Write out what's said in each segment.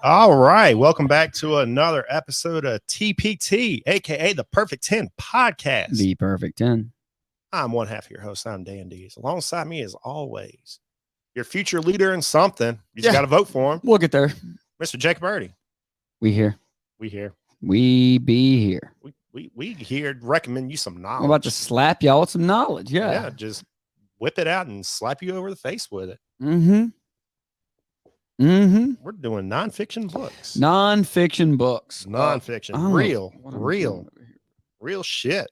All right. Welcome back to another episode of TPT, aka the Perfect 10 podcast. The Perfect 10. I'm one half of your host. I'm Dan Dees. Alongside me, as always, your future leader in something. You just got to vote for him. We'll get there. Mr. Jacob Birdie. We here. We here. We be here. We here to recommend you some knowledge. I'm about to slap y'all with some knowledge. Yeah. Just whip it out and slap you over the face with it. Mm-hmm. Mm-hmm. We're doing nonfiction books. Nonfiction books. Nonfiction. Real shit.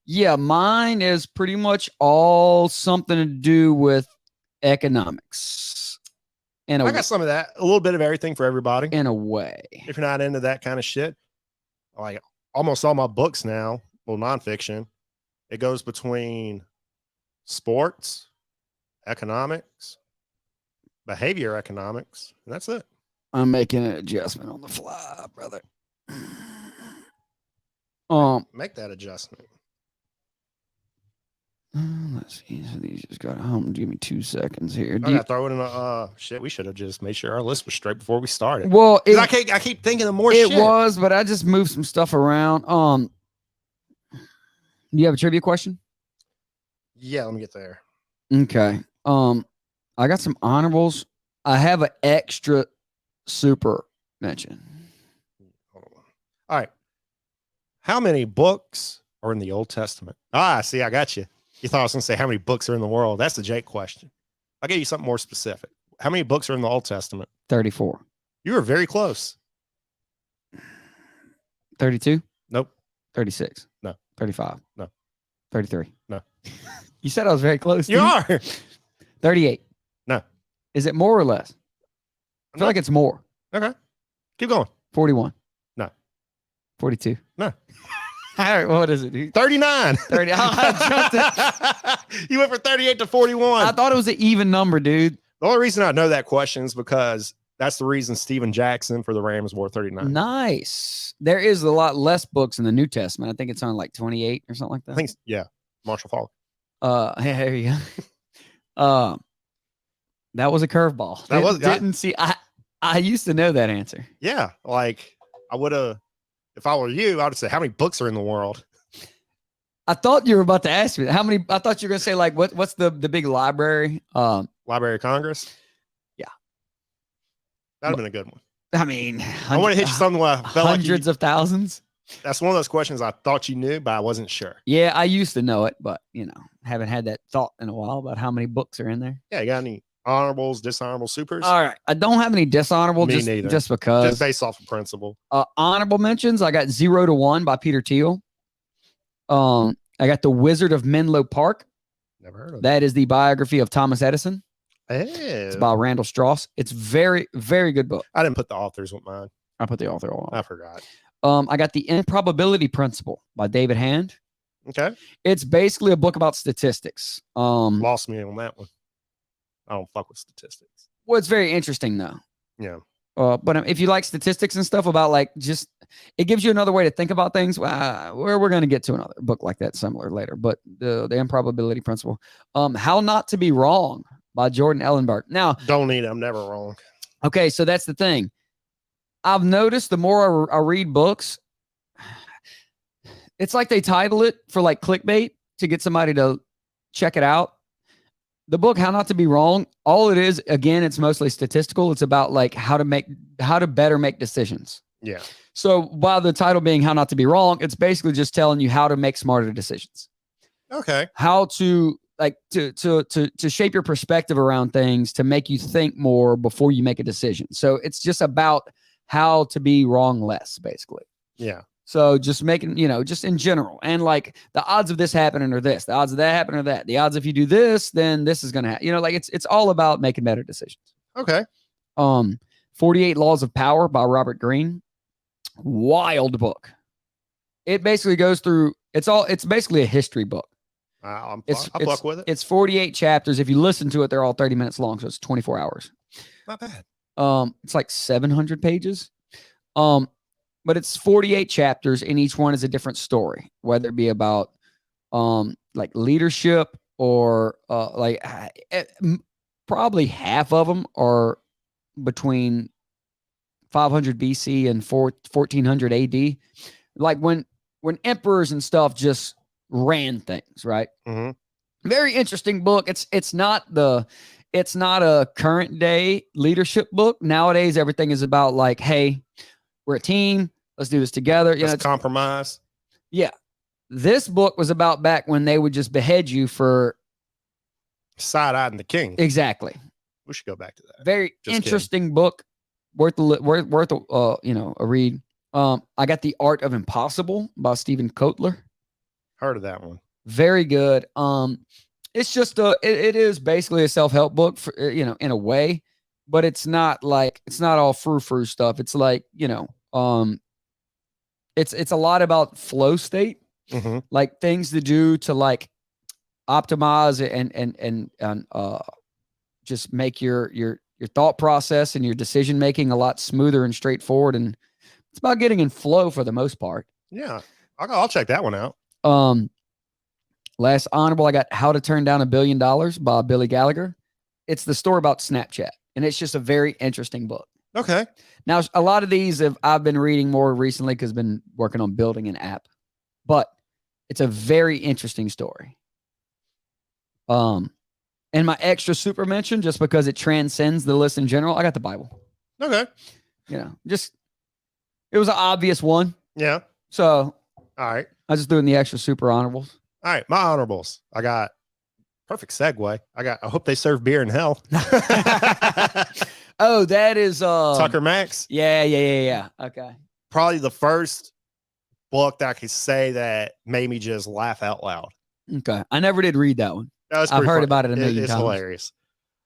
Yeah, mine is pretty much all something to do with economics. I got some of that. A little bit of everything for everybody. In a way. If you're not into that kind of shit, like almost all my books now, well, nonfiction, it goes between sports, economics, behavior economics, and that's it. I'm making an adjustment on the fly, brother. Make that adjustment. Let's see. So these just got home. Give me 2 seconds here. I gotta throw it in a shit. We should have just made sure our list was straight before we started. Well, I keep thinking of more shit. It was, but I just moved some stuff around. Do you have a trivia question? Yeah, let me get there. Okay. I got some honorables. I have an extra super mention. Hold on. All right. How many books are in the Old Testament? See, I got you. You thought I was going to say how many books are in the world. That's the Jake question. I'll give you something more specific. How many books are in the Old Testament? 34. You were very close. 32? Nope. 36? No. 35? No. 33? No. You said I was very close. You are. 38? No. Is it more or less? I feel like it's more. Okay. Keep going. 41? No. 42? No. All right, what is it, dude? 39. 30. You went from 38 to 41. I thought it was an even number, dude. The only reason I know that question is because that's the reason Steven Jackson for the Rams wore 39. Nice. There is a lot less books in the New Testament. I think it's on like 28 or something like that. I think, yeah. Marshall Falk. There you go. That was a curveball. Didn't see. I used to know that answer. Yeah, like I would have. If I were you, I would say, how many books are in the world? I thought you were about to ask me how many. I thought you were going to say like what's the big library? Library of Congress. Yeah, that'd have been a good one. I mean, I want to hit you something where I felt hundreds of thousands. That's one of those questions I thought you knew, but I wasn't sure. Yeah, I used to know it, but haven't had that thought in a while about how many books are in there. Yeah, you got any honorables, dishonorable supers? All right, I don't have any dishonorable. Me neither. Just because. Just based off of principle. Honorable mentions. I got 0 to 1 by Peter Thiel. I got The Wizard of Menlo Park. Never heard of that. Is the biography of Thomas Edison. It's by Randall Strauss. It's very, very good book. I didn't put the authors with mine. I put the author on. I forgot. I got The Improbability Principle by David Hand. Okay. It's basically a book about statistics. Lost me on that one. I don't fuck with statistics. Well, it's very interesting though. Yeah. But if you like statistics and stuff about like it gives you another way to think about things. We're going to get to another book like that similar later. But the Improbability Principle. How Not to Be Wrong by Jordan Ellenberg. Now, don't need it. I'm never wrong. Okay, so that's the thing. I've noticed the more I read books, it's like they title it for like clickbait to get somebody to check it out. The book, How Not to Be Wrong, all it is, again, it's mostly statistical. It's about like how to better make decisions. Yeah. So while the title being How Not to Be Wrong, it's basically just telling you how to make smarter decisions. Okay. How to to shape your perspective around things, to make you think more before you make a decision. So it's just about how to be wrong less, basically. Yeah. So just making, just in general. And like the odds of this happening are this, the odds of that happening are that, the odds if you do this, then this is going to happen. Like it's all about making better decisions. Okay. 48 Laws of Power by Robert Greene. Wild book. It basically goes through, it's basically a history book. I'll fuck with it. It's 48 chapters. If you listen to it, they're all 30 minutes long. So it's 24 hours. Not bad. It's like 700 pages. But it's 48 chapters and each one is a different story, whether it be about like leadership or probably half of them are between 500 BC and 1400 AD, like when emperors and stuff just ran things, right? Very interesting book. It's not a current day leadership book. Nowadays, everything is about like, hey, we're a team. Let's do this together. Let's compromise. Yeah. This book was about back when they would just behead you for side-eyeing the king. Exactly. We should go back to that. Very just interesting kidding. Book. Worth a read. I got The Art of Impossible by Stephen Kotler. Heard of that one. Very good. It's just it is basically a self-help book for, in a way, but it's not all frou-frou stuff. It's like, it's a lot about flow state, like things to do to like optimize and just make your thought process and your decision making a lot smoother and straightforward. And it's about getting in flow for the most part. Yeah, I'll check that one out. Last honorable, I got How to Turn Down $1 Billion by Billy Gallagher. It's the story about Snapchat, and it's just a very interesting book. Okay. Now, a lot of these I've been reading more recently because I've been working on building an app, but it's a very interesting story. And my extra super mention, just because it transcends the list in general, I got the Bible. Okay. It was an obvious one. Yeah. So, all right. I just doing the extra super honorables. All right. My honorables. I got perfect segue. I hope they serve beer in hell. Oh, that is Tucker Max. Yeah. Okay. Probably the first book that I could say that made me just laugh out loud. Okay. I never did read that one. I've heard about it a million times. It's hilarious.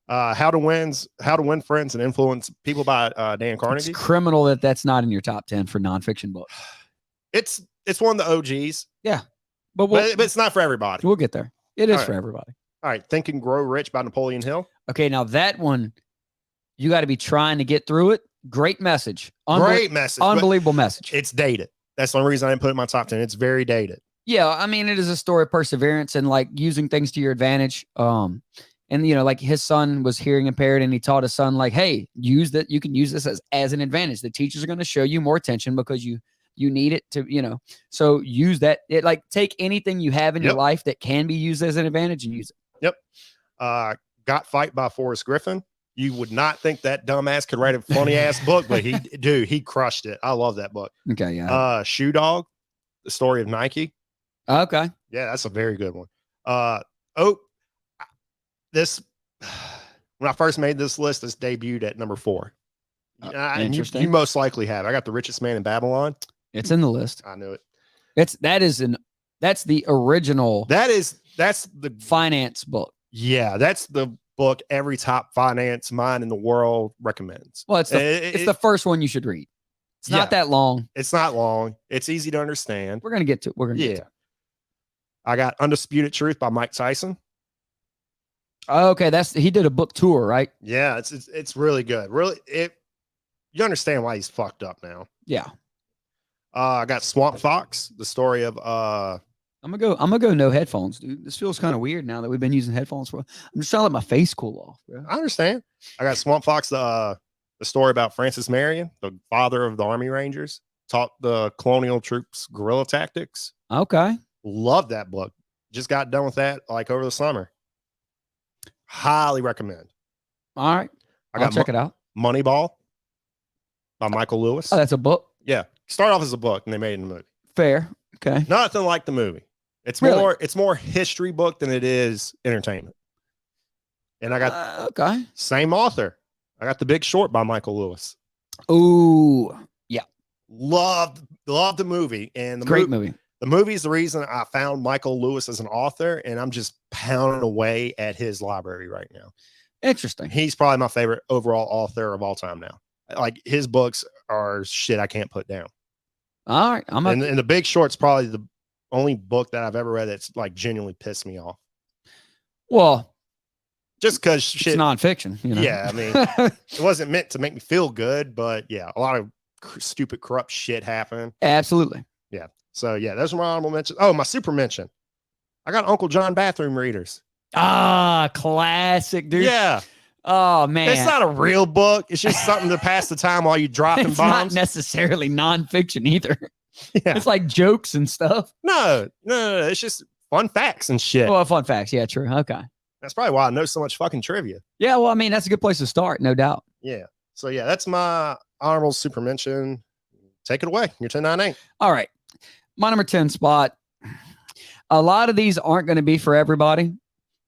How to Win Friends and Influence People by Dan Carnegie. It's criminal that's not in your top 10 for nonfiction books. It's one of the OGs. Yeah. But it's not for everybody. We'll get there. It is for everybody. All right. Think and Grow Rich by Napoleon Hill. Okay. Now that one, you got to be trying to get through it. Great message. Great message. Unbelievable message. It's dated. That's the only reason I didn't put it in my top 10. It's very dated. Yeah. I mean, it is a story of perseverance and like using things to your advantage. And like his son was hearing impaired and he taught his son like, hey, use that. You can use this as an advantage. The teachers are going to show you more attention because you need it to, so use that. Take anything you have in your life that can be used as an advantage and use it. Yep. Got Fight by Forrest Griffin. You would not think that dumbass could write a funny ass book, but he crushed it. I love that book. Okay. Yeah. Shoe Dog, the story of Nike. Okay. Yeah, that's a very good one. This when I first made this list, this debuted at number 4. Interesting. You most likely have. I got The Richest Man in Babylon. It's in the list. I knew it. That's the original. That's the finance book. Yeah, that's the book every top finance mind in the world recommends. Well, it's the first one you should read. It's not that long. It's not long. It's easy to understand. We're gonna get to it. I got Undisputed Truth by Mike Tyson. Okay, he did a book tour, right? Yeah, it's really good. Really, you understand why he's fucked up now. Yeah. I got Swamp Fox, the story of I'm gonna go no headphones, dude. This feels kind of weird now that we've been using headphones for. I'm just trying to let my face cool off, bro. I understand. I got Swamp Fox, the story about Francis Marion, the father of the Army Rangers, taught the colonial troops guerrilla tactics. Okay. Love that book. Just got done with that like over the summer. Highly recommend. All right. I'll check it out. Moneyball by Michael Lewis. Oh, that's a book? Yeah. Start off as a book and they made it in a movie. Fair. Okay. Nothing like the movie. It's more history book than it is entertainment. And I got same author. I got The Big Short by Michael Lewis. Ooh, yeah. Loved the movie. And the great movie. The movie is the reason I found Michael Lewis as an author, and I'm just pounding away at his library right now. Interesting. He's probably my favorite overall author of all time now. Like his books are shit I can't put down. All right. And The Big Short's probably the only book that I've ever read that's like genuinely pissed me off. Well, just because shit. It's nonfiction. Yeah, I mean, it wasn't meant to make me feel good, but yeah, a lot of stupid, corrupt shit happened. Absolutely. Yeah. So yeah, those are my honorable mentions. Oh, my super mention. I got Uncle John Bathroom Readers. Ah, classic, dude. Yeah. Oh man, It's not a real book. It's just something to pass the time while you dropping it's not bombs. necessarily nonfiction either. Yeah. It's like jokes and stuff. No. It's just fun facts and shit. Well, fun facts. Yeah, true. Okay. That's probably why I know so much fucking trivia. Yeah, well, I mean, that's a good place to start, no doubt. Yeah. So yeah, that's my honorable super mention. Take it away. You're 1098. All right. My number 10 spot. A lot of these aren't going to be for everybody.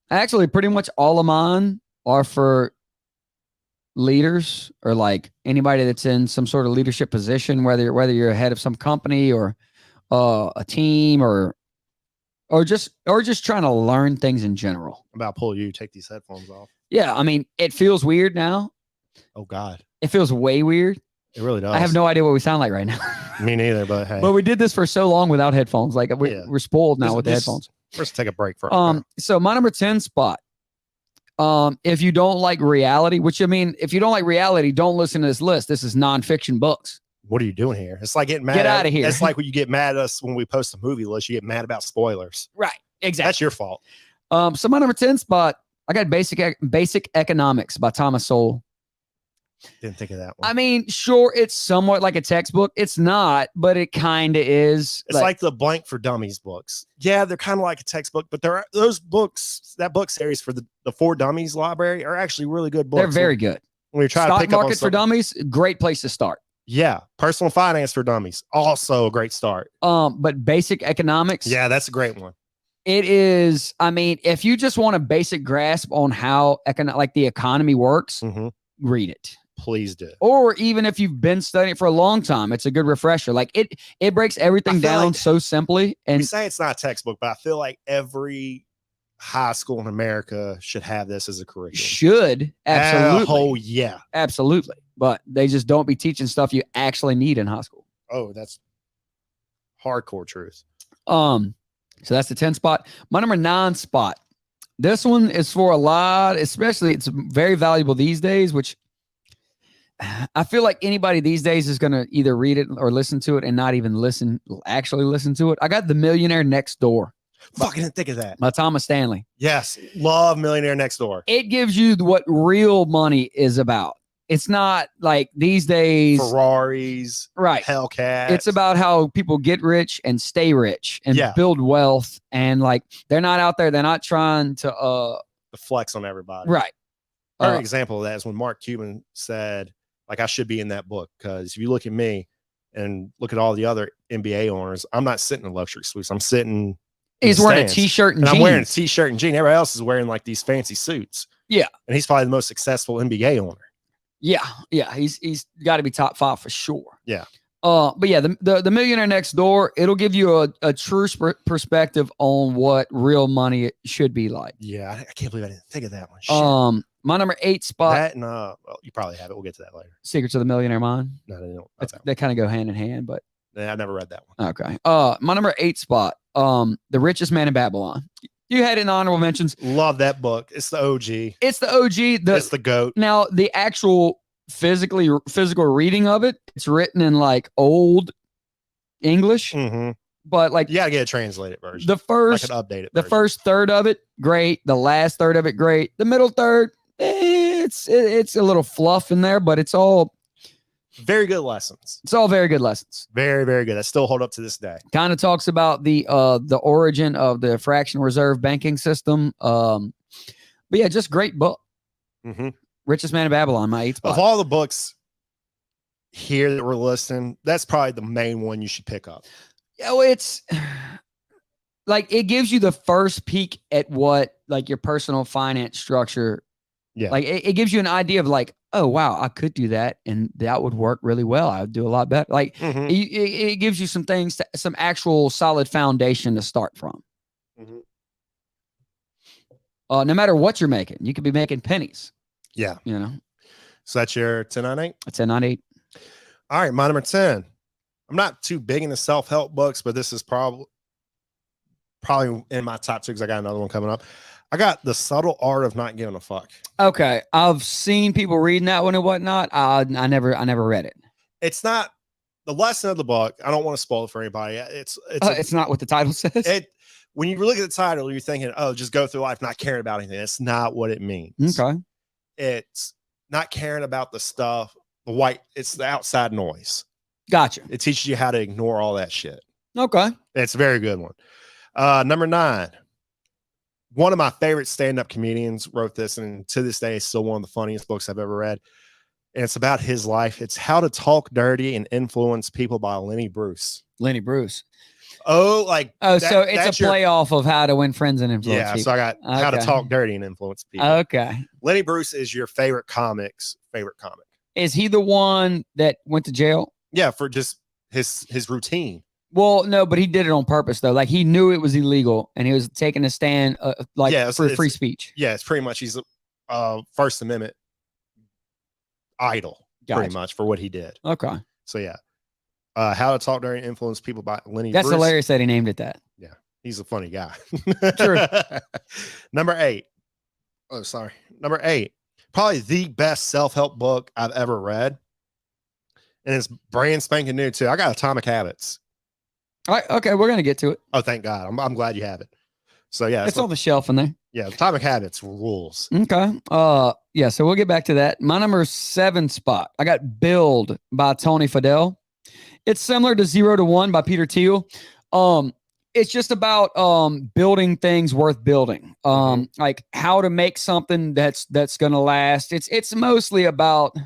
Actually, pretty much all of mine are for leaders or like anybody that's in some sort of leadership position, whether you're head of some company or a team or just trying to learn things in general. I'm about to pull you. Take these headphones off. Yeah, I mean, it feels weird now. Oh God, it feels way weird. It really does. I have no idea what we sound like right now. Me neither, but hey. But we did this for so long without headphones. Like we're spoiled now with the headphones. First, take a break for a So my number 10 spot. If you don't like reality, which I mean, if you don't like reality, don't listen to this list. This is nonfiction books. What are you doing here? It's like getting mad. Get out of here. It's like when you get mad at us when we post a movie list. You get mad about spoilers. Right. Exactly. That's your fault. So my number 10 spot, I got Basic Economics by Thomas Sowell. Didn't think of that one. I mean, sure, it's somewhat like a textbook. It's not, but it kind of is. It's like the Blank for Dummies books. Yeah, they're kind of like a textbook, but there are those books, that book series for the For Dummies library are actually really good books. They're very good. When you try Stock to pick up on Market for Dummies, great place to start. Yeah, Personal Finance for Dummies, also a great start. But Basic Economics. Yeah, that's a great one. It is. I mean, if you just want a basic grasp on how the economy works, read it. Please do. Or even if you've been studying it for a long time, it's a good refresher. Like it breaks everything down like, so simply. And you say it's not a textbook, but I feel like every high school in America should have this as a curriculum. Should, absolutely. Oh yeah, absolutely. But they just don't be teaching stuff you actually need in high school. Oh, that's hardcore truth. So that's the 10 spot. My number 9 spot. This one is for a lot, especially it's very valuable these days, which I feel like anybody these days is going to either read it or listen to it and not even actually listen to it. I got The Millionaire Next Door. Fucking didn't think of that. By Thomas Stanley. Yes. Love Millionaire Next Door. It gives you what real money is about. It's not like these days Ferraris, right? Hellcats. It's about how people get rich and stay rich and build wealth. And like, they're not out there. They're not trying to flex on everybody. Right. An example of that is when Mark Cuban said, like, I should be in that book. Because if you look at me and look at all the other NBA owners, I'm not sitting in luxury suites. I'm sitting. He's wearing a t-shirt and jeans. I'm wearing a t-shirt and jeans. Everybody else is wearing like these fancy suits. Yeah. And he's probably the most successful NBA owner. Yeah. Yeah. He's got to be top 5 for sure. Yeah. But yeah, the Millionaire Next Door, it'll give you a true perspective on what real money should be like. Yeah. I can't believe I didn't think of that one. Shit. My number 8 spot. That and well, you probably have it. We'll get to that later. Secrets of the Millionaire Mind. No, they don't. They kind of go hand in hand, but yeah, I've never read that one. Okay. My number 8 spot. The Richest Man in Babylon. You had it in honorable mentions. Love that book. It's the OG. It's the OG. It's the GOAT. Now the actual physical reading of it, it's written in like old English. But like, you gotta get a translated version. The first, like an updated. The first third of it, great. The last third of it, great. The middle third, it's a little fluff in there, but it's all very good lessons. It's all very good lessons. Very, very good. That still hold up to this day. Kind of talks about the origin of the fractional reserve banking system. But yeah, just great book. Richest Man in Babylon, my 8th spot. Of all the books here that we're listing, that's probably the main one you should pick up. Yeah, well, it's like it gives you the first peek at what like your personal finance structure. Yeah, like it gives you an idea of like, oh wow, I could do that, and that would work really well. I would do a lot better. Like it gives you some things, some actual solid foundation to start from. No matter what you're making, you could be making pennies. Yeah, you know. So that's your 1098. 1098. All right, my number 10. I'm not too big into self-help books, but this is probably in my top 2 because I got another one coming up. I got The Subtle Art of Not Giving a Fuck. Okay, I've seen people reading that one and whatnot. I never read it. It's not the lesson of the book. I don't want to spoil it for anybody. It's not what the title says. When you look at the title, you're thinking, oh, just go through life not caring about anything. That's not what it means. Okay. it's not caring about the stuff, it's the outside noise. Gotcha. It teaches you how to ignore all that shit. Okay. It's a very good one. Number 9. One of my favorite stand-up comedians wrote this, and to this day, it's still one of the funniest books I've ever read. And it's about his life. It's How to Talk Dirty and Influence People by Lenny Bruce. Lenny Bruce. Oh, like so it's a playoff of How to Win Friends and Influence People. So I got How to Talk Dirty and Influence People. Okay. Lenny Bruce is your favorite comic's favorite comic. Is he the one that went to jail? Yeah, for just his routine. Well, no, but he did it on purpose though. Like he knew it was illegal, and he was taking a stand, for free speech. Yeah, it's pretty much he's a First Amendment idol, pretty much for what he did. Okay. So yeah, How to Talk Dirty and Influence People by Lenny. That's Bruce. Hilarious that he named it that. Yeah, he's a funny guy. True. Number 8. Oh, sorry. Number 8. Probably the best self-help book I've ever read, and it's brand spanking new too. I got Atomic Habits. All right. Okay, we're gonna get to it. Oh, thank God. I'm glad you have it. So yeah, it's on the shelf in there. Yeah, Atomic Habits rules. Okay. Yeah, so we'll get back to that. My number 7 spot, I got Build by Tony Fadell. It's similar to 0 to 1 by Peter Thiel. It's just about building things worth building. Like how to make something that's gonna last. It's mostly about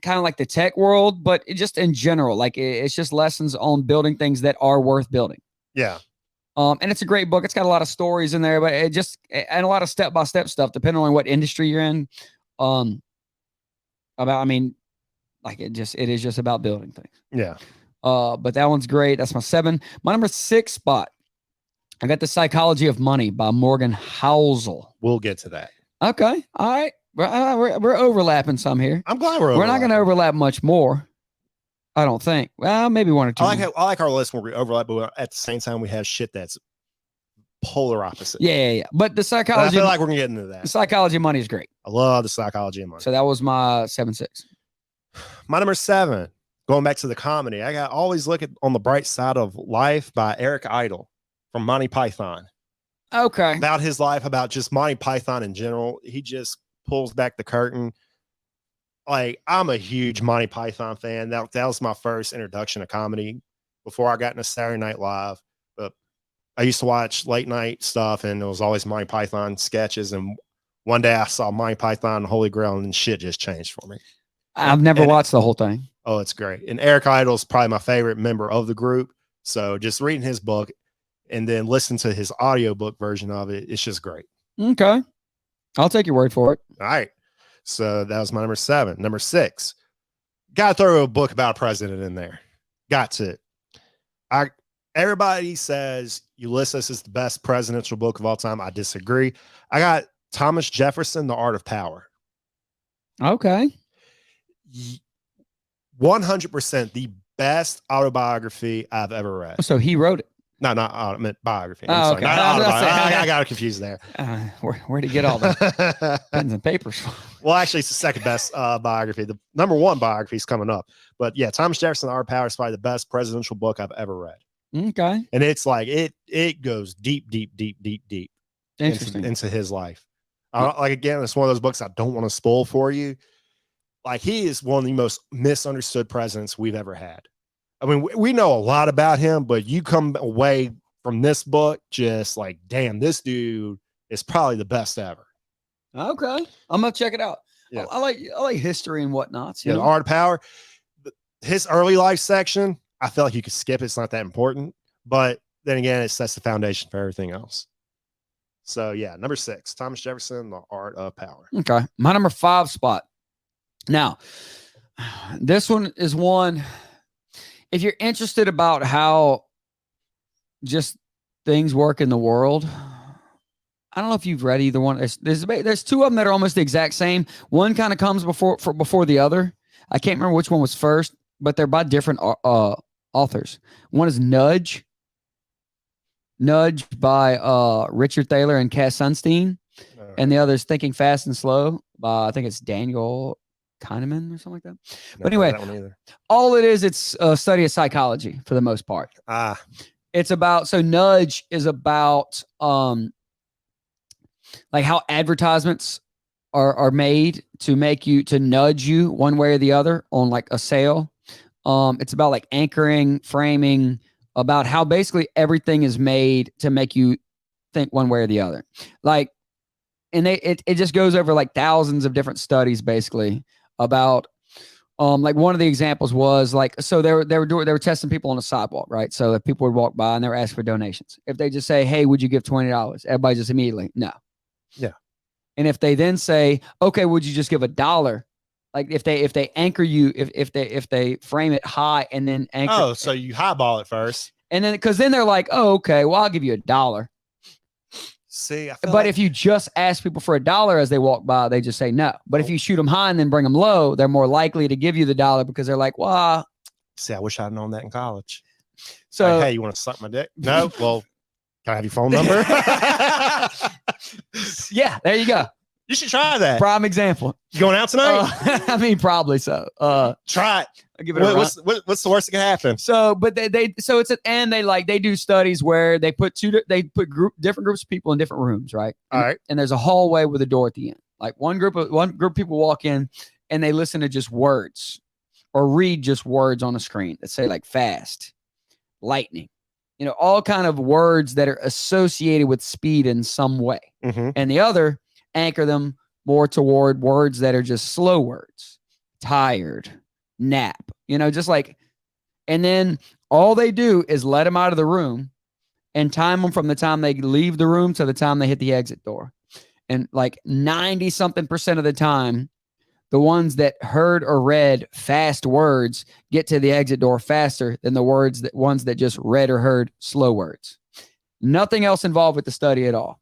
kind of like the tech world, but just in general, like it's just lessons on building things that are worth building. Yeah. And it's a great book. It's got a lot of stories in there, but and a lot of step-by-step stuff, depending on what industry you're in. It is just about building things. Yeah. But that one's great. That's my 7. My number 6 spot, I got The Psychology of Money by Morgan Housel. We'll get to that. Okay. All right. We're overlapping some here. I'm glad we're not going to overlap much more. I don't think. Well, maybe 1 or 2. I like our list where we overlap, but at the same time, we have shit that's polar opposite. Yeah. But The Psychology. But I feel like we're going to get into that. The Psychology of Money is great. I love The Psychology of Money. So that was my 7-6. My number 7, going back to the comedy, I got Always Look on the Bright Side of Life by Eric Idle from Monty Python. Okay. About his life, about just Monty Python in general. He just pulls back the curtain. Like, I'm a huge Monty Python fan. That was my first introduction to comedy before I got into Saturday Night Live. But I used to watch late night stuff, and it was always Monty Python sketches. And one day I saw Monty Python and Holy Grail, and shit just changed for me. I've never watched the whole thing. Oh, it's great. And Eric Idle is probably my favorite member of the group. So just reading his book and then listen to his audiobook version of it, it's just great. Okay. I'll take your word for it. All right. So that was my number 7. Number 6. Got to throw a book about a president in there. Got to. Everybody says Ulysses is the best presidential book of all time. I disagree. I got Thomas Jefferson, The Art of Power. Okay. 100% the best autobiography I've ever read. So he wrote it. No, not biography. Oh, okay. I got confused there. Where'd he get all the pens and papers? Well, actually, it's the second best biography. The number 1 biography is coming up. But yeah, Thomas Jefferson, The Art of Power is probably the best presidential book I've ever read. Okay. And it's like, it goes deep Interesting. into his life. Like, again, it's one of those books I don't want to spoil for you. Like, he is one of the most misunderstood presidents we've ever had. I mean, we know a lot about him, but you come away from this book just like, damn, this dude is probably the best ever. Okay. I'm going to check it out. Yeah. I like history and whatnot. Yeah, The Art of Power. His early life section, I feel like you could skip it. It's not that important. But then again, it sets the foundation for everything else. So, yeah, number 6, Thomas Jefferson, The Art of Power. Okay. My number 5 spot. Now, this one is one, if you're interested about how just things work in the world, I don't know if you've read either one. There's 2 of them that are almost the exact same. One kind of comes before the other. I can't remember which one was first, but they're by different authors. One is Nudge by Richard Thaler and Cass Sunstein. And the other is Thinking Fast and Slow by, I think it's Daniel Kahneman or something like that. But anyway, all it is, it's a study of psychology for the most part. It's about, so Nudge is about like how advertisements are made to make you to nudge you one way or the other on like a sale. It's about like anchoring, framing, about how basically everything is made to make you think one way or the other. Like, and it just goes over like thousands of different studies basically about like one of the examples was like, so they were testing people on the sidewalk, right? So if people would walk by and they were asking for donations, if they just say, "Hey, would you give $20?" Everybody just immediately, no. Yeah. And if they then say, "Okay, would you just give $1?" Like if they anchor you, if they frame it high and then anchor. Oh, so you highball it first. And then because then they're like, "Oh, okay, well I'll give you $1." See, but like, if you just ask people for $1 as they walk by, they just say no. But if you shoot them high and then bring them low, they're more likely to give you the $1 because they're like, "Well, see, I wish I'd known that in college." So, like, hey, you want to suck my dick? No. Well, can I have your phone number? Yeah, there you go. You should try that. Prime example. You going out tonight? I mean, probably so. Try it. I'll give it a run. What's the worst that can happen? So, but so it's and they do studies where they put different groups of people in different rooms, right? All right. And there's a hallway with a door at the end. Like one group of people walk in and they listen to just words or read just words on a screen that say like fast, lightning, all kind of words that are associated with speed in some way. Mm-hmm. And the other anchor them more toward words that are just slow words, tired, nap, just like, and then all they do is let them out of the room and time them from the time they leave the room to the time they hit the exit door. And like 90-something% of the time, the ones that heard or read fast words get to the exit door faster than the ones that just read or heard slow words. Nothing else involved with the study at all.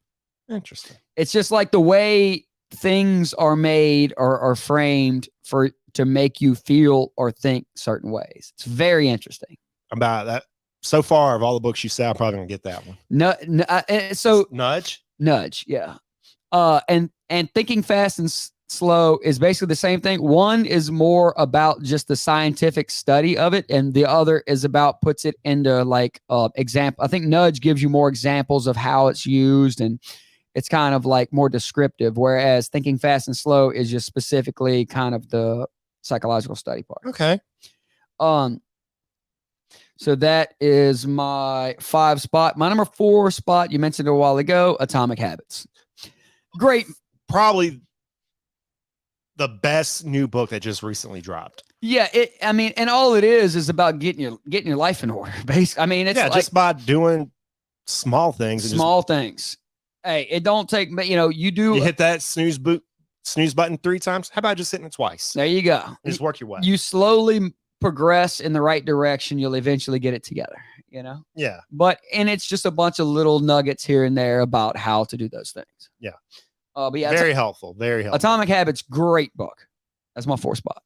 Interesting. It's just like the way things are made or are framed to make you feel or think certain ways. It's very interesting. About that. So far, of all the books you say, I'm probably gonna get that one. No, so nudge, yeah. And thinking fast and slow is basically the same thing. One is more about just the scientific study of it, and the other is about puts it into like example. I think nudge gives you more examples of how it's used, and it's kind of like more descriptive, whereas thinking fast and slow is just specifically kind of the psychological study part. Okay. So that is my 5 spot. My number 4 spot, you mentioned a while ago, Atomic Habits. Great. Probably the best new book that just recently dropped. Yeah, and all it is about getting your life in order. Basically, I mean, it's just by doing small things. Things. Hey, it don't take, you hit that snooze button 3 times. How about just hitting it twice? There you go. Just work your way. You slowly progress in the right direction. You'll eventually get it together, Yeah. And it's just a bunch of little nuggets here and there about how to do those things. Yeah. But yeah, very helpful. Atomic Habits, great book. That's my 4 spot.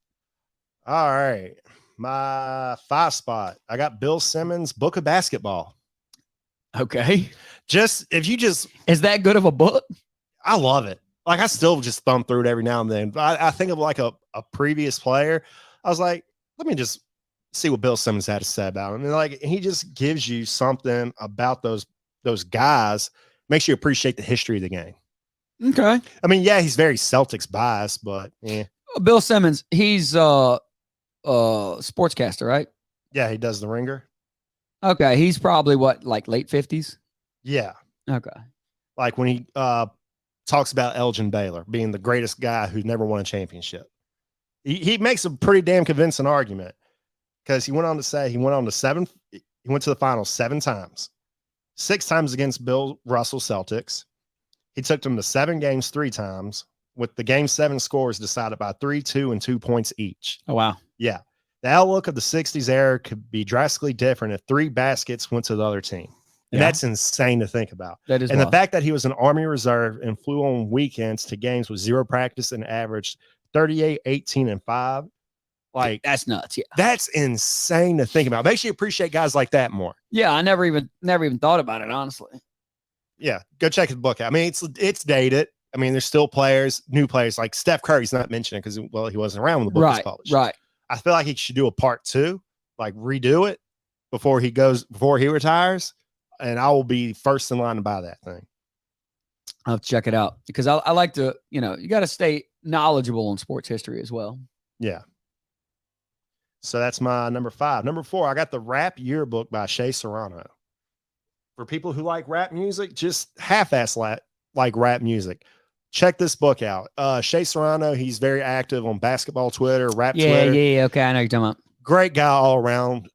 All right. My 5 spot. I got Bill Simmons' Book of Basketball. Okay. Is that good of a book? I love it. Like, I still just thumb through it every now and then. I think of like a previous player. I was like, let me just see what Bill Simmons had to say about him. And like, he just gives you something about those guys, makes you appreciate the history of the game. Okay. I mean, yeah, he's very Celtics biased, but yeah. Bill Simmons, he's sportscaster, right? Yeah, he does The Ringer. Okay, he's probably like late 50s? Yeah. Okay. Like when he talks about Elgin Baylor being the greatest guy who's never won a championship. He makes a pretty damn convincing argument, because he went on to say he went to the finals 7 times, 6 times against Bill Russell Celtics. He took them to 7 games 3 times, with the game 7 scores decided by 3, 2, and 2 points each. Oh, wow. Yeah. The outlook of the 60s era could be drastically different if 3 baskets went to the other team. And that's insane to think about. That is. And the fact that he was an Army Reserve and flew on weekends to games with 0 practice and averaged 38, 18, and 5. Like, that's nuts. Yeah. That's insane to think about. Makes you appreciate guys like that more. Yeah. I never even thought about it, honestly. Yeah. Go check his book out. I mean, it's dated. I mean, there's still new players like Steph Curry's not mentioned because, well, he wasn't around when the book was published. Right. I feel like he should do a part 2, like redo it before he retires. And I will be first in line to buy that thing. I'll have to check it out because I like to, you got to stay knowledgeable on sports history as well. Yeah. So that's my number 5. Number 4, I got the Rap Yearbook by Shea Serrano. For people who like rap music, just half-ass like rap music, check this book out. Shea Serrano, he's very active on basketball Twitter, rap Twitter. Yeah. Okay, I know you're talking about. Great guy all around.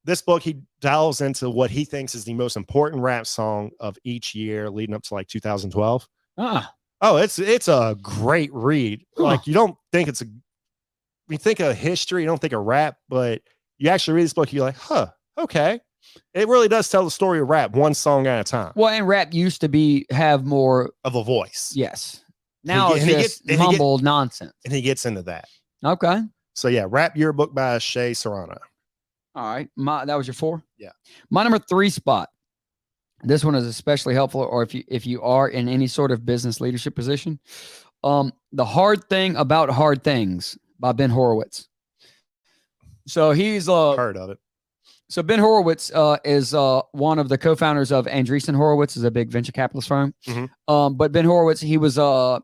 This book, he dials into what he thinks is the most important rap song of each year leading up to like 2012. Oh, it's a great read. Like, you don't think it's you think of history, you don't think of rap, but you actually read this book, you're like, okay. It really does tell the story of rap one song at a time. Well, and rap used to have more of a voice. Yes. Now it's just mumbled nonsense. And he gets into that. Okay. So yeah, Rap Yearbook by Shea Serrano. All right. That was your 4? Yeah. My number 3 spot. This one is especially helpful, or if you are in any sort of business leadership position. The Hard Thing About Hard Things by Ben Horowitz. So he's heard of it. So Ben Horowitz is one of the co-founders of Andreessen Horowitz, is a big venture capitalist firm. Mm-hmm. But Ben Horowitz, he was kind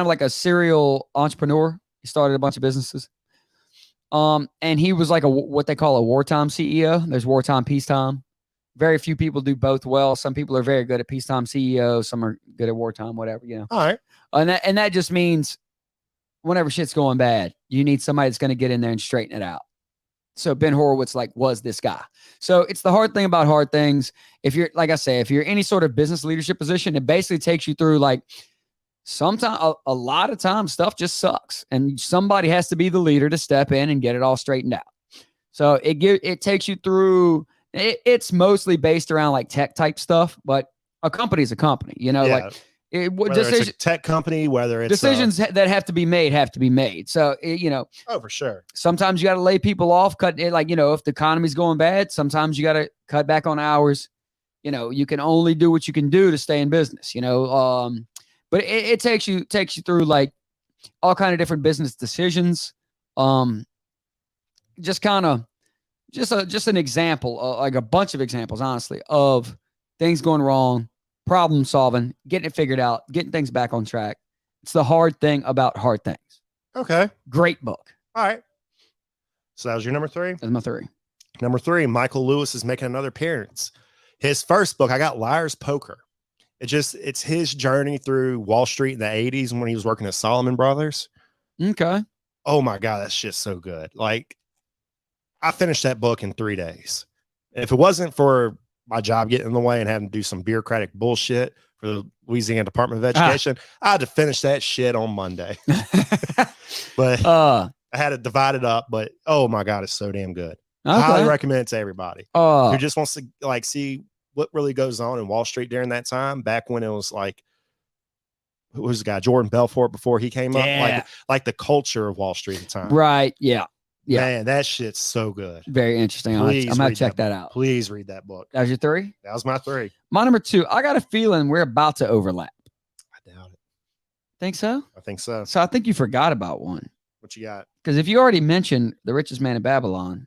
of like a serial entrepreneur. He started a bunch of businesses. And he was like what they call a wartime CEO. There's wartime, peacetime. Very few people do both well. Some people are very good at peacetime CEO. Some are good at wartime, whatever, All right. And that just means whenever shit's going bad, you need somebody that's going to get in there and straighten it out. So Ben Horowitz was this guy. So it's the hard thing about hard things. If you're, like I say, if you're any sort of business leadership position, it basically takes you through sometimes a lot of times stuff just sucks, and somebody has to be the leader to step in and get it all straightened out. So it takes you through. It's mostly based around tech type stuff, but a company is a company. Yeah. Whether it's a tech company, whether it's decisions that have to be made. So, oh, for sure. Sometimes you got to lay people off, cut it. If the economy's going bad, sometimes you got to cut back on hours. You can only do what you can do to stay in business, but it takes you through all kind of different business decisions. Just an example, a bunch of examples, honestly, of things going wrong, problem solving, getting it figured out, getting things back on track. It's the hard thing about hard things. Okay. Great book. All right. So that was your number 3? That's my 3. Number 3, Michael Lewis is making another appearance. His first book, I got Liar's Poker. It's his journey through Wall Street in the 80s when he was working at Solomon Brothers. Okay. Oh my God, that shit's so good. I finished that book in 3 days. If it wasn't for my job getting in the way and having to do some bureaucratic bullshit for the Louisiana Department of Education, I had to finish that shit on Monday. But I had it divided up. But oh my God, it's so damn good. Okay. I highly recommend it to everybody who just wants to see what really goes on in Wall Street during that time, back when it was who was the guy, Jordan Belfort, before he came up, like the culture of Wall Street at the time. Right. Yeah. Yeah. Man, that shit's so good. Very interesting. I'm going to check that out. Please read that book. That was your 3? That was my 3. My number 2, I got a feeling we're about to overlap. I doubt it. Think so? I think so. So I think you forgot about one. What you got? Because if you already mentioned The Richest Man in Babylon.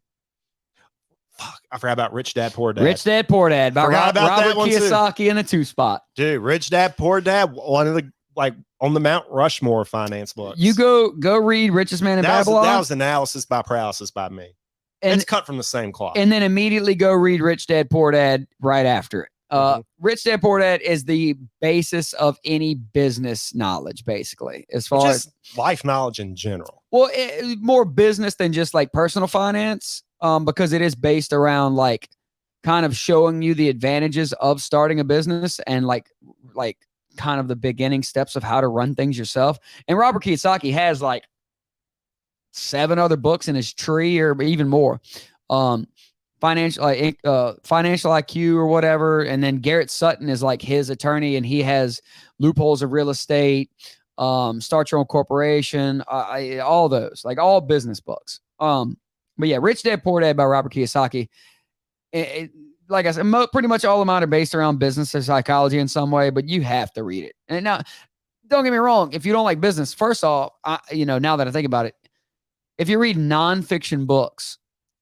Fuck, I forgot about Rich Dad, Poor Dad. Rich Dad, Poor Dad by Robert Kiyosaki in a 2 spot. Dude, Rich Dad, Poor Dad, one of the on the Mount Rushmore finance books. You go read Richest Man in Babylon. That was analysis by paralysis by me. And it's cut from the same cloth. And then immediately go read Rich Dad, Poor Dad right after it. Rich Dad, Poor Dad is the basis of any business knowledge, basically, as far as life knowledge in general. Well, more business than just personal finance, because it is based around kind of showing you the advantages of starting a business and like kind of the beginning steps of how to run things yourself. And Robert Kiyosaki has 7 other books in his tree, or even more. Financial IQ or whatever. And then Garrett Sutton is his attorney, and he has Loopholes of Real Estate, Start Your Own Corporation, all those, all business books. But yeah, Rich Dad, Poor Dad by Robert Kiyosaki. Like I said, pretty much all of mine are based around business or psychology in some way, but you have to read it. And now, don't get me wrong, if you don't like business, first off, now that I think about it, if you read nonfiction books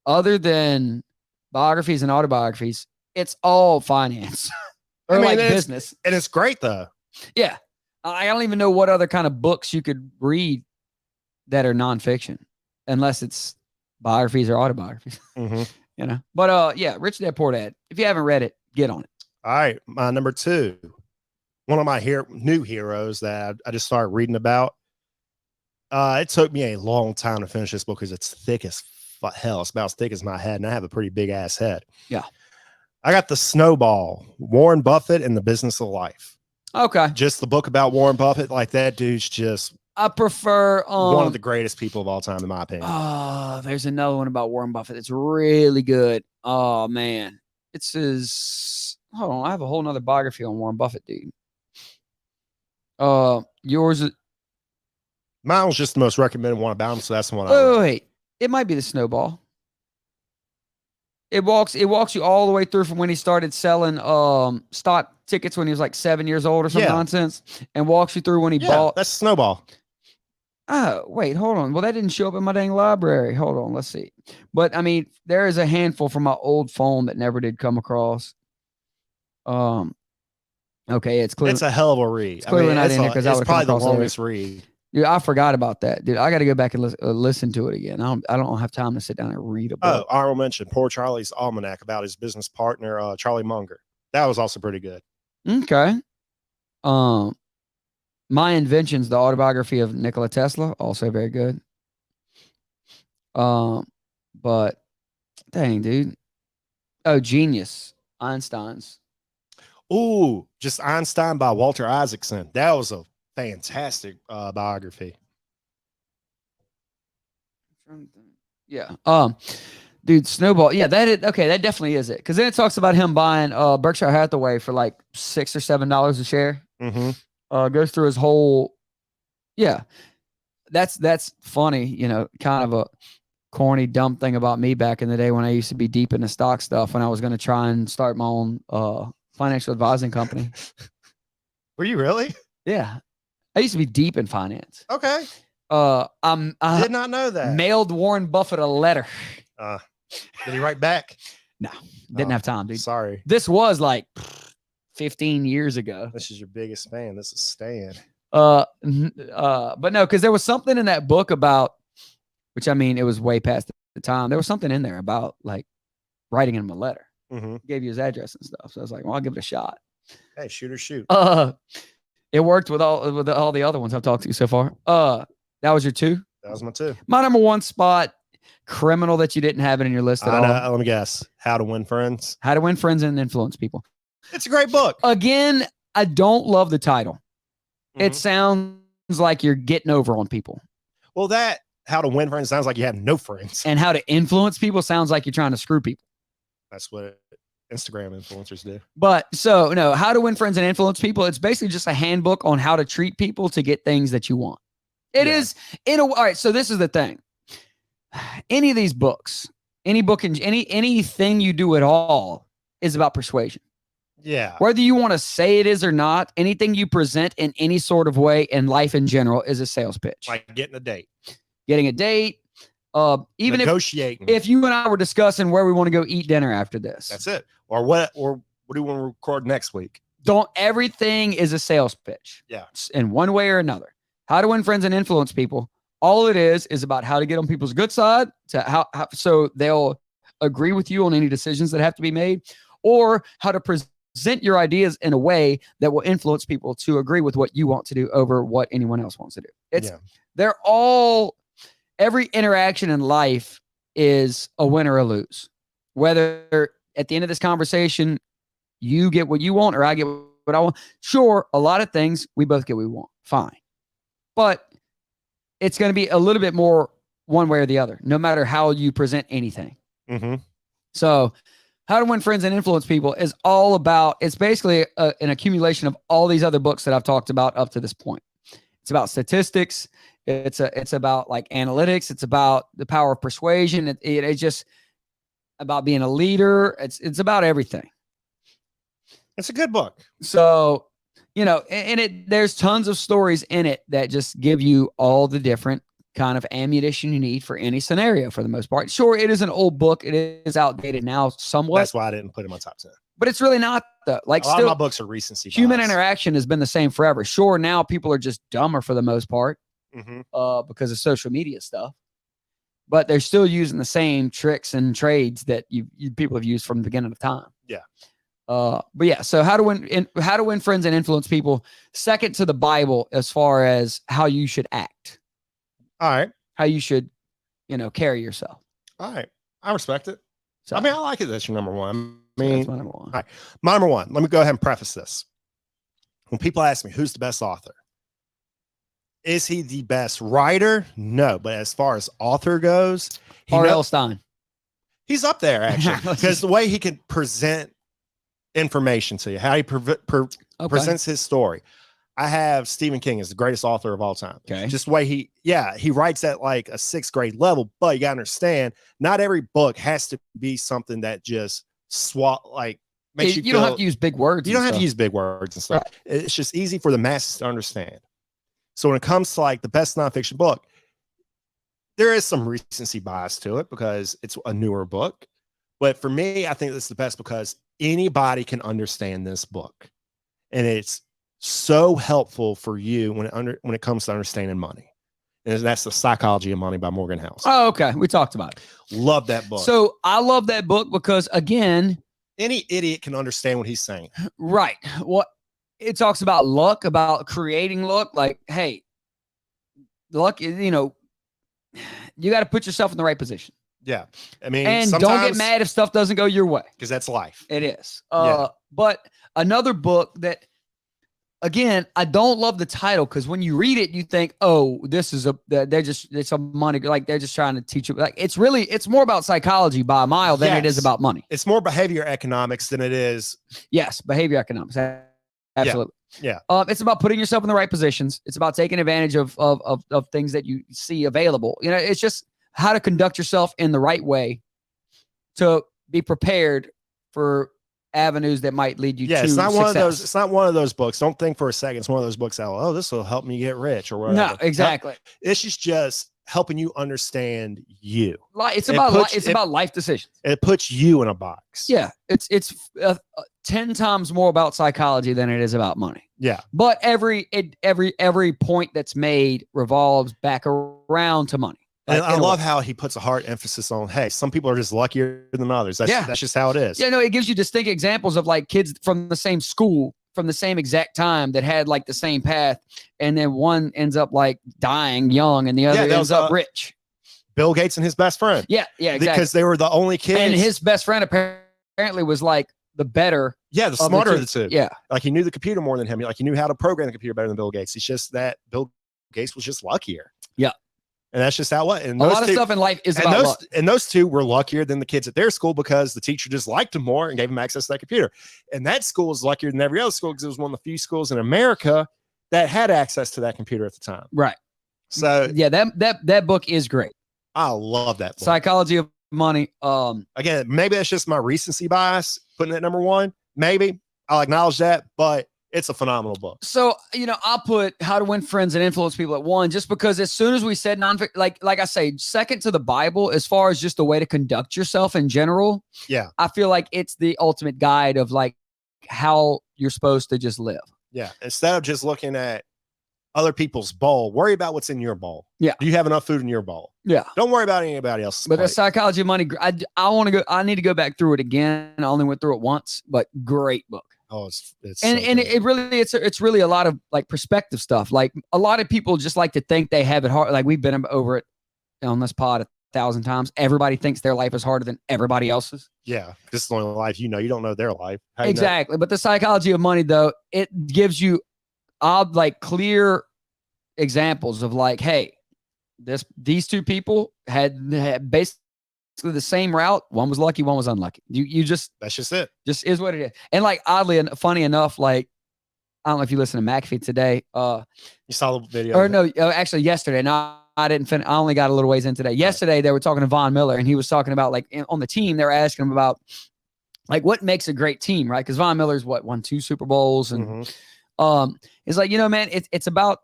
other than biographies and autobiographies, it's all finance or business. And it's great though. Yeah. I don't even know what other kind of books you could read that are nonfiction, unless it's biographies or autobiographies. You know. But yeah, Rich Dad Poor Dad. If you haven't read it, get on it. All right, my number 2. One of my new heroes that I just started reading about. It took me a long time to finish this book because it's thick as hell. It's about as thick as my head, and I have a pretty big ass head. Yeah. I got The Snowball, Warren Buffett and the Business of Life. Okay. Just the book about Warren Buffett. Like, that dude's just I prefer one of the greatest people of all time, in my opinion. Oh, there's another one about Warren Buffett that's really good. Oh man. It's his hold on, I have a whole nother biography on Warren Buffett, dude. Yours is Mine was just the most recommended one about him, so that's the one I oh read. wait. It might be The Snowball. It walks you all the way through from when he started selling stock tickets when he was like 7 years old or some nonsense, and walks you through when he bought. That's Snowball. Oh, wait, hold on. Well, that didn't show up in my dang library. Hold on, let's see. But I mean, there is a handful from my old phone that never did come across. Okay, it's clearly It's a hell of a read. It's clearly not in there because I it's would probably the longest read. Dude, I forgot about that. Dude, I got to go back and listen to it again. I don't have time to sit down and read a book. Oh, honorable mention, Poor Charlie's Almanac about his business partner, Charlie Munger. That was also pretty good. Okay. My Inventions, the autobiography of Nikola Tesla, also very good. But dang, dude. Oh, Genius, Einstein's. Ooh, just Einstein by Walter Isaacson. That was a fantastic biography. Yeah. Dude, Snowball. Yeah, that definitely is it. Because then it talks about him buying Berkshire Hathaway for like $6 or $7 a share. Goes through his whole. Yeah, that's funny. You know, kind of a corny, dumb thing about me back in the day when I used to be deep in the stock stuff when I was going to try and start my own financial advising company. Were you really? Yeah, I used to be deep in finance. Okay. I did not know that. Mailed Warren Buffett a letter. Did he write back? No, didn't have time, dude. Sorry. This was like 15 years ago. This is your biggest fan. This is Stan. But no, because there was something in that book about, which I mean, it was way past the time. There was something in there about like writing him a letter. Gave you his address and stuff. So I was like, well, I'll give it a shot. Hey, shoot or shoot. It worked with all the other ones I've talked to so far. That was your 2? That was my 2. My number 1 spot, criminal that you didn't have it in your list at all. Let me guess. How to Win Friends. How to Win Friends and Influence People. It's a great book. Again, I don't love the title. It sounds like you're getting over on people. Well, that How to Win Friends sounds like you have no friends. And How to Influence People sounds like you're trying to screw people. That's what Instagram influencers do. But so, no, How to Win Friends and Influence People, it's basically just a handbook on how to treat people to get things that you want. It is all right, so this is the thing. Any of these books, any book, anything you do at all is about persuasion. Yeah. Whether you want to say it is or not, anything you present in any sort of way in life in general is a sales pitch. Like getting a date. Getting a date. Even negotiating. If you and I were discussing where we want to go eat dinner after this. That's it. Or what do you want to record next week? Everything is a sales pitch. Yeah. In one way or another. How to Win Friends and Influence People. All it is about how to get on people's good side to how so they'll agree with you on any decisions that have to be made, or how to present your ideas in a way that will influence people to agree with what you want to do over what anyone else wants to do. They're all, every interaction in life is a win or a lose. Whether at the end of this conversation, you get what you want or I get what I want. Sure, a lot of things we both get what we want. Fine. But it's going to be a little bit more one way or the other, no matter how you present anything. So How to Win Friends and Influence People is all about, it's basically an accumulation of all these other books that I've talked about up to this point. It's about statistics. It's about like analytics. It's about the power of persuasion. It's just about being a leader. It's about everything. It's a good book. So, and there's tons of stories in it that just give you all the different kind of ammunition you need for any scenario for the most part. Sure, it is an old book. It is outdated now somewhat. That's why I didn't put it in my top 10. But it's really not, though. Like A lot of still my books are recency human bias. interaction has been the same forever. Sure, now people are just dumber for the most part Mhm. because of social media stuff. But they're still using the same tricks and trades that you people have used from the beginning of time. Yeah. But yeah, so how to win friends and influence people. Second to the Bible as far as how you should act, All right. how you should, carry yourself. All right. I respect it. So I mean, I like it. That's your number one. I so mean, that's my number one. all right. My number one. Let me go ahead and preface this. When people ask me who's the best author, is he the best writer? No, but as far as author goes, R.L. Stein. he's up there actually because the way he can present information to you, how he presents his story. I have Stephen King as the greatest author of all time. Okay. Just the way he writes at like a 6th grade level, but you gotta understand, not every book has to be something that just makes You don't have to use big words. You don't have to use big words and stuff. Right. It's just easy for the masses to understand. So when it comes to like the best nonfiction book, there is some recency bias to it because it's a newer book. But for me, I think it's the best because anybody can understand this book. And it's so helpful for you when it comes to understanding money. And that's The Psychology of Money by Morgan House. Oh, okay. We talked about it. Love that book. So I love that book because, again, any idiot can understand what he's saying. Right. What it talks about luck, about creating luck. Like, hey, luck, you got to put yourself in the right position. Yeah. I mean, and don't get mad if stuff doesn't go your way. Because that's life. It is. But another book that, again, I don't love the title because when you read it, you think, oh, this is it's a money, like they're just trying to teach you. Like it's more about psychology by a mile than it is about money. It's more behavior economics than it is. Yes, behavior economics. Absolutely. Yeah. It's about putting yourself in the right positions. It's about taking advantage of things that you see available. It's just how to conduct yourself in the right way to be prepared for avenues that might lead you to it's not success. One of those. It's not one of those books. Don't think for a second it's one of those books that, oh, this will help me get rich or whatever. No, exactly. It's just helping you understand you. It's about life decisions. It puts you in a box. Yeah, it's 10 times more about psychology than it is about money. Yeah, but every point that's made revolves back around to money. And I love how he puts a hard emphasis on, hey, some people are just luckier than others. That's just how it is. Yeah, no, it gives you distinct examples of like kids from the same school, from the same exact time that had like the same path. And then one ends up like dying young and the other ends up rich. Bill Gates and his best friend. Yeah, exactly. Because they were the only kids. And his best friend apparently was like the better. Yeah, the smarter of the two. Yeah. Like he knew the computer more than him. Like he knew how to program the computer better than Bill Gates. It's just that Bill Gates was just luckier. Yeah. And that's just how it was. And a lot of stuff in life is about luck. And those two were luckier than the kids at their school because the teacher just liked them more and gave them access to that computer. And that school was luckier than every other school because it was one of the few schools in America that had access to that computer at the time. Right. So yeah, that book is great. I love that book. Psychology of Money. Again, maybe that's just my recency bias putting it number one. Maybe I'll acknowledge that, but it's a phenomenal book. So, I'll put How to Win Friends and Influence People at 1, just because as soon as we said nonfiction, like I say, second to the Bible, as far as just the way to conduct yourself in general. Yeah. I feel like it's the ultimate guide of like how you're supposed to just live. Yeah. Instead of just looking at other people's bowl, worry about what's in your bowl. Yeah. Do you have enough food in your bowl? Yeah. Don't worry about anybody else's But plate. the Psychology of Money, I need to go back through it again. I only went through it once, but great book. Oh, it's it's really a lot of like perspective stuff. Like a lot of people just like to think they have it hard. Like we've been over it on this pod 1,000 times. Everybody thinks their life is harder than everybody else's. Yeah, this is the only life you don't know their life. Exactly. But the Psychology of Money, though, it gives you like clear examples of like, hey, these two people had basically the same route. One was lucky, one was unlucky. That's just it. Just is what it is. And like oddly and funny enough, like I don't know if you listen to McAfee today. You saw the video? Or no, actually yesterday. No, I didn't finish. I only got a little ways in today. Yesterday they were talking to Von Miller, and he was talking about like on the team. They were asking him about like what makes a great team, right? Because Von Miller's won 2 Super Bowls, and it's like man, it's about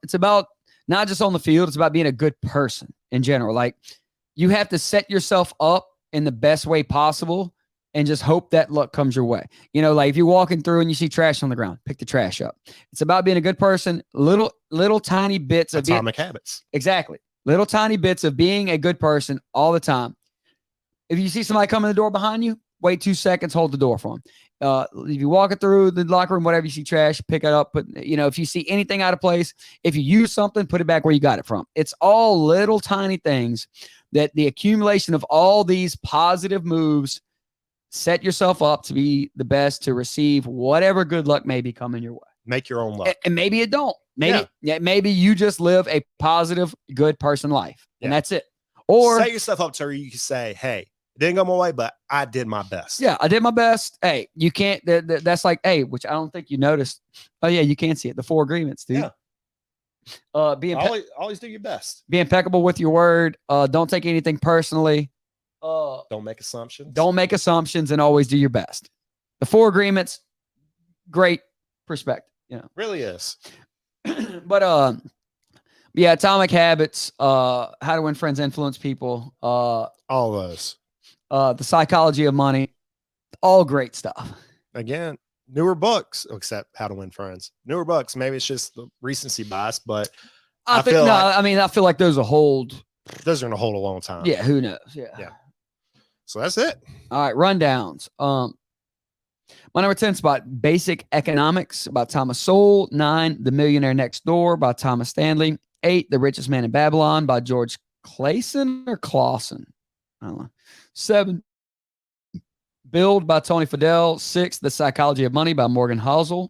not just on the field. It's about being a good person in general. Like you have to set yourself up in the best way possible and just hope that luck comes your way. You know, like if you're walking through and you see trash on the ground, pick the trash up. It's about being a good person. Little tiny bits of Atomic habits. Exactly. Little tiny bits of being a good person all the time. If you see somebody come in the door behind you, wait 2 seconds, hold the door for them. If you walk it through the locker room, whatever you see trash, pick it up. If you see anything out of place, if you use something, put it back where you got it from. It's all little tiny things that the accumulation of all these positive moves set yourself up to be the best to receive whatever good luck may be coming your way. Make your own luck. And maybe it don't. Maybe you just live a positive, good person life, and that's it. Or set yourself up to where you can say, hey, it didn't go my way, but I did my best. Yeah, I did my best. Hey, you can't, that's like, hey, which I don't think you noticed. Oh, yeah, you can see it. The 4 agreements, dude. Yeah. Always do your best. Be impeccable with your word. Don't take anything personally. Don't make assumptions. Don't make assumptions, and always do your best. The 4 agreements, great perspective. Really is. But yeah, Atomic Habits, How to Win Friends, Influence People, all those. The Psychology of Money, all great stuff. Again, newer books, except How to Win Friends. Newer books, maybe it's just the recency bias, but I feel like those will hold. Those are going to hold a long time. Yeah, who knows? Yeah. So that's it. All right, rundowns. My number 10 spot, Basic Economics by Thomas Sowell. 9, The Millionaire Next Door by Thomas Stanley. 8, The Richest Man in Babylon by George Clason or Clausen. I don't know. 7, Build by Tony Fadell. 6, The Psychology of Money by Morgan Housel.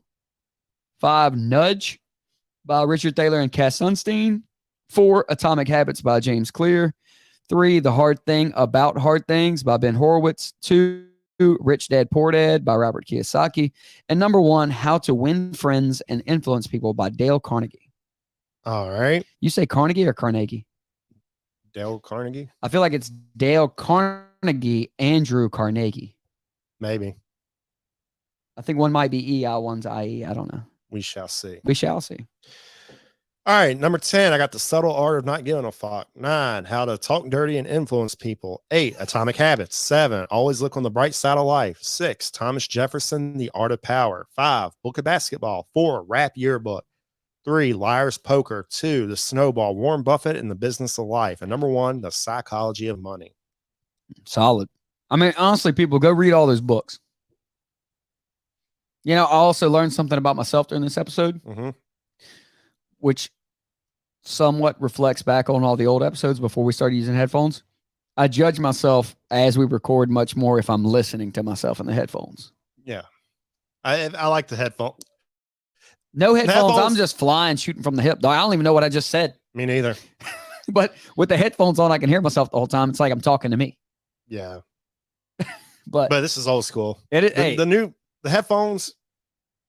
5, Nudge by Richard Thaler and Cass Sunstein. 4, Atomic Habits by James Clear. 3, The Hard Thing About Hard Things by Ben Horowitz. 2, Rich Dad Poor Dad by Robert Kiyosaki. And number 1, How to Win Friends and Influence People by Dale Carnegie. All right. You say Carnegie or Carnegie? Dale Carnegie. I feel like it's Dale Carnegie, Andrew Carnegie. Maybe. I think one might be EI, one's IE. I don't know. We shall see. We shall see. All right, number 10, I got The Subtle Art of Not Giving a Fuck. 9, How to Talk Dirty and Influence People. 8, Atomic Habits. 7, Always Look on the Bright Side of Life. 6, Thomas Jefferson, The Art of Power. 5, Book of Basketball. 4, Rap Yearbook. 3, Liar's Poker. 2, The Snowball, Warren Buffett and the Business of Life. And number 1, The Psychology of Money. Solid. I mean, honestly, people, go read all those books. I also learned something about myself during this episode. Which somewhat reflects back on all the old episodes before we started using headphones. I judge myself as we record much more if I'm listening to myself in the headphones. Yeah. I like the headphone. No headphones. I'm just flying, shooting from the hip. I don't even know what I just said. Me neither. But with the headphones on, I can hear myself the whole time. It's like I'm talking to me. Yeah. But this is old school. The headphones,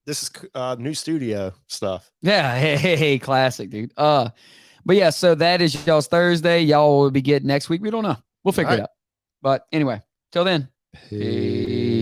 this is new studio stuff. Yeah. Hey, classic, dude. But yeah, so that is y'all's Thursday. Y'all will be getting next week. We don't know. We'll figure it out. But anyway, till then. Peace.